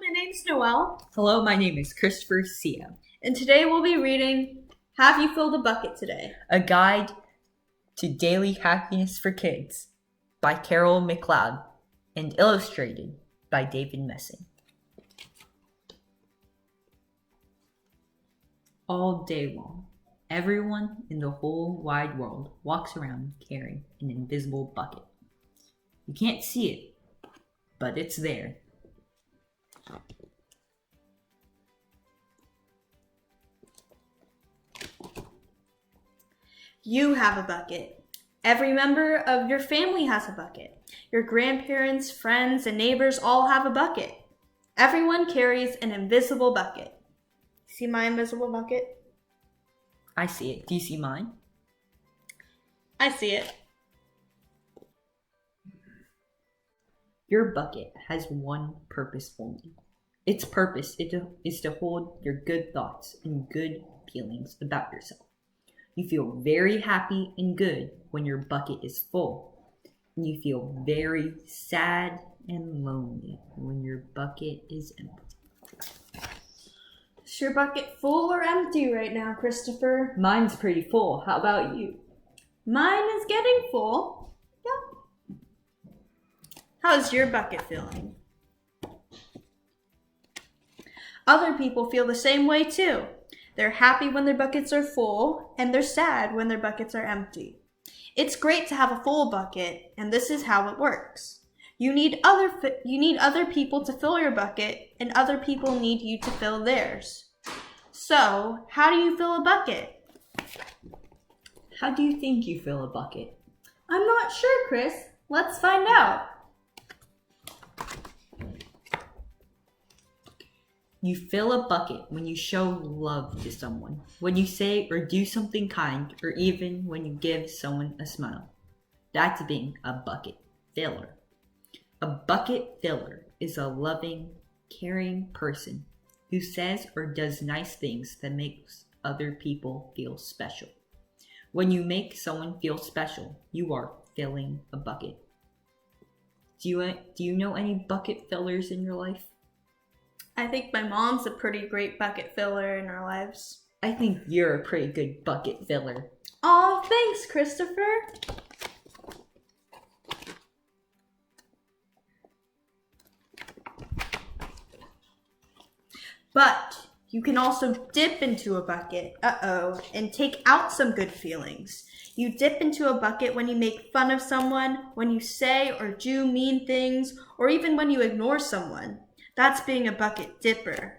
my name's Noel. Hello, my name is Christopher Sia. And today we'll be reading Have You Filled a Bucket Today? A Guide to Daily Happiness for Kids by Carol McLeod and illustrated by David Messing. All day long, everyone in the whole wide world walks around carrying an invisible bucket. You can't see it, but it's there. You have a bucket. Every member of your family has a bucket. Your grandparents, friends, and neighbors all have a bucket. Everyone carries an invisible bucket. See my invisible bucket? I see it. Do you see mine? I see it. Your bucket has one purpose only. Its purpose is to hold your good thoughts and good feelings about yourself. You feel very happy and good when your bucket is full. And you feel very sad and lonely when your bucket is empty. Is your bucket full or empty right now, Christopher? Mine's pretty full. How about you? Mine is getting full. Yeah. How's your bucket feeling? Other people feel the same way too. They're happy when their buckets are full, and they're sad when their buckets are empty. It's great to have a full bucket, and this is how it works. You need other people to fill your bucket, and other people need you to fill theirs. So, how do you fill a bucket? How do you think you fill a bucket? I'm not sure, Chris. Let's find out. You fill a bucket when you show love to someone, when you say or do something kind, or even when you give someone a smile. That's being a bucket filler. A bucket filler is a loving, caring person who says or does nice things that makes other people feel special. When you make someone feel special, you are filling a bucket. Do you know any bucket fillers in your life? I think my mom's a pretty great bucket filler in our lives. I think you're a pretty good bucket filler. Aw, thanks, Christopher. But you can also dip into a bucket, and take out some good feelings. You dip into a bucket when you make fun of someone, when you say or do mean things, or even when you ignore someone. That's being a bucket dipper.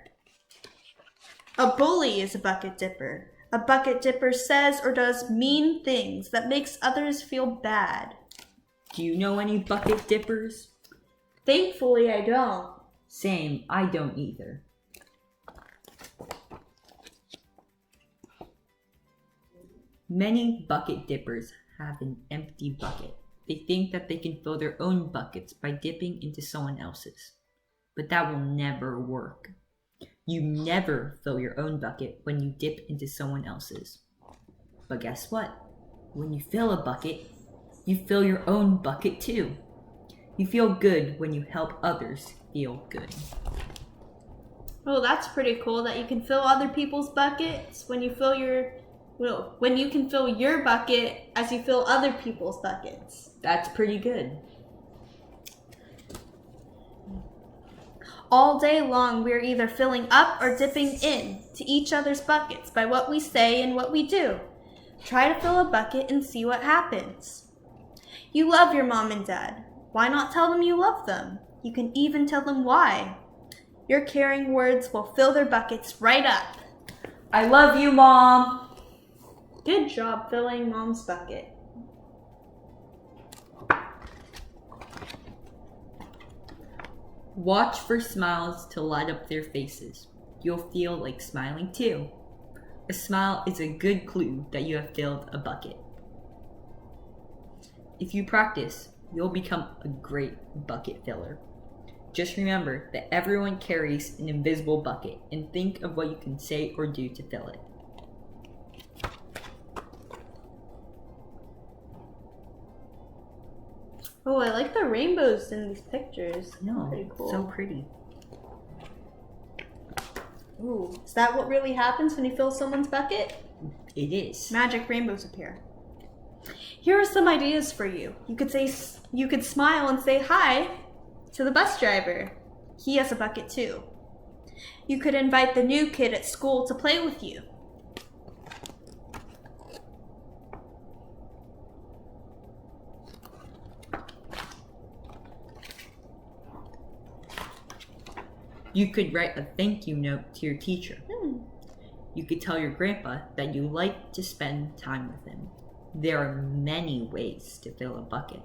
A bully is a bucket dipper. A bucket dipper says or does mean things that makes others feel bad. Do you know any bucket dippers? Thankfully, I don't. Same, I don't either. Many bucket dippers have an empty bucket. They think that they can fill their own buckets by dipping into someone else's. But that will never work. You never fill your own bucket when you dip into someone else's. But guess what? When you fill a bucket, you fill your own bucket too. You feel good when you help others feel good. Oh, that's pretty cool that you can fill other people's buckets when you can fill your bucket as you fill other people's buckets. That's pretty good. All day long, we're either filling up or dipping in to each other's buckets by what we say and what we do. Try to fill a bucket and see what happens. You love your mom and dad. Why not tell them you love them? You can even tell them why. Your caring words will fill their buckets right up. I love you, Mom. Good job filling Mom's bucket. Watch for smiles to light up their faces. You'll feel like smiling too. A smile is a good clue that you have filled a bucket. If you practice, you'll become a great bucket filler. Just remember that everyone carries an invisible bucket and think of what you can say or do to fill it. Oh, I like the rainbows in these pictures. No, pretty cool. so pretty. Ooh, is that what really happens when you fill someone's bucket? It is. Magic rainbows appear. Here are some ideas for you. You could smile and say hi to the bus driver. He has a bucket too. You could invite the new kid at school to play with you. You could write a thank you note to your teacher. You could tell your grandpa that you like to spend time with him. There are many ways to fill a bucket.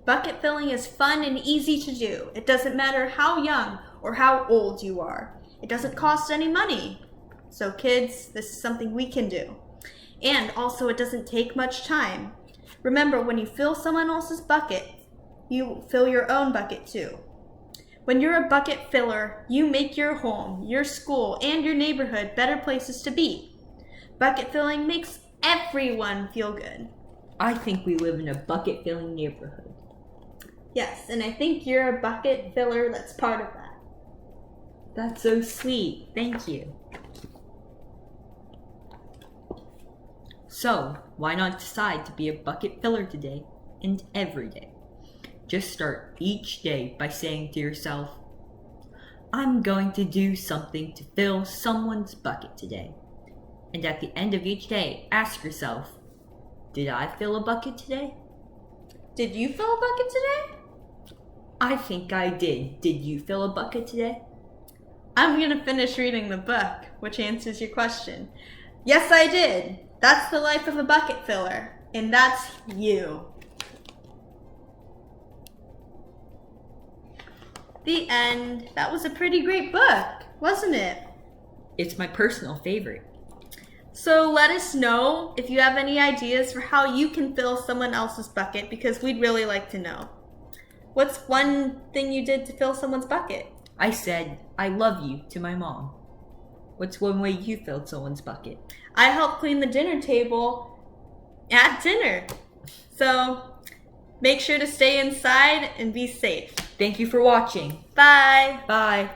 Bucket filling is fun and easy to do. It doesn't matter how young or how old you are. It doesn't cost any money. So kids, this is something we can do. And also, it doesn't take much time. Remember, when you fill someone else's bucket, you fill your own bucket too. When you're a bucket filler, you make your home, your school, and your neighborhood better places to be. Bucket filling makes everyone feel good. I think we live in a bucket filling neighborhood. Yes, and I think you're a bucket filler that's part of that. That's so sweet. Thank you. So, why not decide to be a bucket filler today and every day? Just start each day by saying to yourself, I'm going to do something to fill someone's bucket today. And at the end of each day, ask yourself, did I fill a bucket today? Did you fill a bucket today? I think I did. Did you fill a bucket today? I'm going to finish reading the book, which answers your question. Yes, I did. That's the life of a bucket filler, and that's you. The end. That was a pretty great book, wasn't it? It's my personal favorite. So let us know if you have any ideas for how you can fill someone else's bucket, because we'd really like to know. What's one thing you did to fill someone's bucket? I said, I love you to my mom. What's one way you filled someone's bucket? I helped clean the dinner table at dinner. So make sure to stay inside and be safe. Thank you for watching. Bye. Bye.